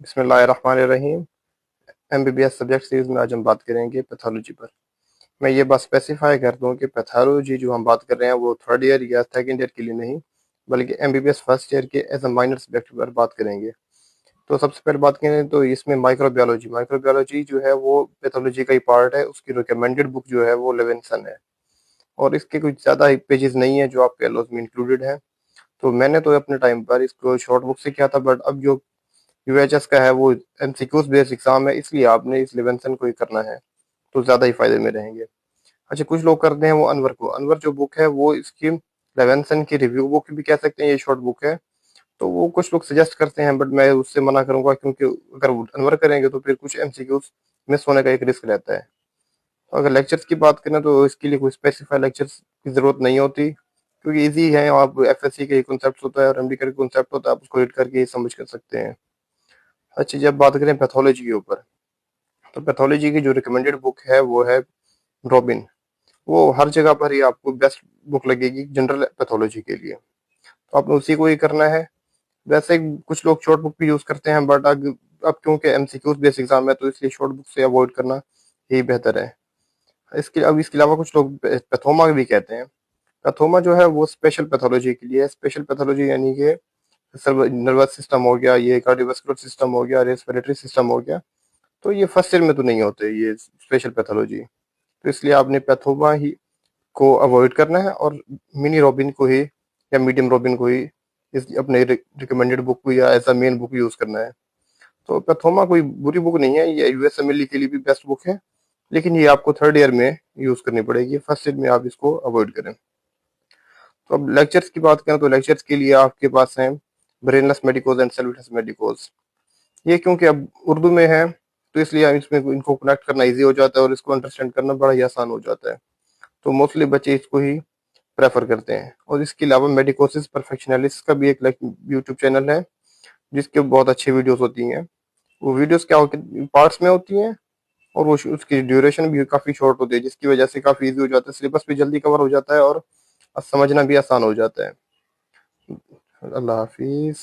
बिस्मिल्लाहिर्रहमानिर्रहीम। MBBS subject series में आज हम बात करेंगे पैथोलॉजी पर। मैं ये बात स्पेसिफाई कर दूं कि पैथोलॉजी जो हम बात कर रहे हैं वो थर्ड ईयर या सेकंड ईयर के लिए नहीं, बल्कि एमबीबीएस फर्स्ट ईयर के एज अ माइनर सब्जेक्ट पर बात करेंगे। तो सबसे पहले बात करें तो इसमें माइक्रोबायोलॉजी माइक्रोबायोलॉजी जो है वो पैथोलॉजी का ही पार्ट है। उसकी रिकमेंडेड बुक जो है वो लेवेंसन है, और इसके कुछ ज़्यादा पेजेस नहीं है जो आपके एलओस में इंक्लूडेड है। तो मैंने तो अपने टाइम पर इसको शॉर्ट बुक से किया था, बट अब जो यूएचएस का है वो एमसीक्यूज बेस्ड एग्जाम है, इसलिए आपने इस लेवेंसन को ही करना है तो ज्यादा ही फायदे में रहेंगे। अच्छा, कुछ लोग करते हैं वो अनवर को। अनवर जो बुक है वो इसकी लेवेंसन की रिव्यू बुक भी कह सकते हैं, ये शॉर्ट बुक है। तो वो कुछ लोग सजेस्ट करते हैं, बट मैं उससे मना करूंगा, क्योंकि अगर वो अनवर करेंगे तो फिर कुछ एमसीक्यूज मिस होने का एक रिस्क रहता है। तो अगर लेक्चर्स की बात करें तो इसके लिए कोई स्पेसिफाइड लेक्चर्स की जरूरत नहीं होती, क्योंकि इजी है। आप एफएससी के कॉन्सेप्ट होता है और एमडी का कॉन्सेप्ट होता है, आप उसको रीड करके ही समझ कर सकते हैं। अच्छा, जब बात करें पैथोलॉजी के ऊपर, तो पैथोलॉजी की जो रिकमेंडेड बुक है वो है रॉबिन। वो हर जगह पर ही आपको बेस्ट बुक लगेगी जनरल पैथोलॉजी के लिए, तो आपने उसी को ही करना है। वैसे कुछ लोग शॉर्ट बुक भी यूज करते हैं, बट अब क्योंकि एमसीक्यूज बेस्ड एग्जाम है तो इसलिए शॉर्ट बुक से अवॉइड करना ही बेहतर है। इसके अलावा कुछ लोग पैथोमा भी कहते हैं। पैथोमा जो है वो स्पेशल पैथोलॉजी के लिए है। स्पेशल पैथोलॉजी यानी कि नर्वस सिस्टम हो गया, ये कार्डियोवास्कुलर सिस्टम हो गया, रेस्पिरेटरी सिस्टम हो गया। तो ये फर्स्ट ईयर में तो नहीं होते ये स्पेशल पैथोलॉजी, तो इसलिए आपने पैथोमा ही को अवॉइड करना है, और मिनी रॉबिन को ही या मीडियम रॉबिन को ही इस अपने रिकमेंडेड बुक को या as a main book use करना है। तो पैथोमा कोई बुरी बुक नहीं है, ये यूएसएमएलई के लिए भी बेस्ट बुक है, लेकिन ये आपको थर्ड ईयर में यूज करनी पड़ेगी, फर्स्ट ईयर में आप इसको अवॉइड करें। तो अब लेक्चर्स की बात करें तो लेक्चर्स के लिए आपके पास हैं brainless medicos and selfless medicos. ये क्योंकि अब उर्दू में है तो इसलिए हम इसमें इनको कनेक्ट करना इजी हो जाता है और इसको अंडरस्टैंड करना बड़ा ही आसान हो जाता है। तो मोस्टली बच्चे इसको ही प्रेफर करते हैं। और इसके अलावा मेडिकोसिस परफेक्शनलिस्ट का भी एक यूट्यूब चैनल है, जिसके बहुत अच्छी वीडियोस होती हैं। वो वीडियोस क्या होती पार्ट्स में होती हैं, और वो उसकी ड्यूरेशन भी काफी शॉर्ट होती है, जिसकी वजह से काफी इजी हो जाता है, सिलेबस भी जल्दी कवर हो जाता है और समझना भी आसान हो जाता है। अल्लाह हाफिज।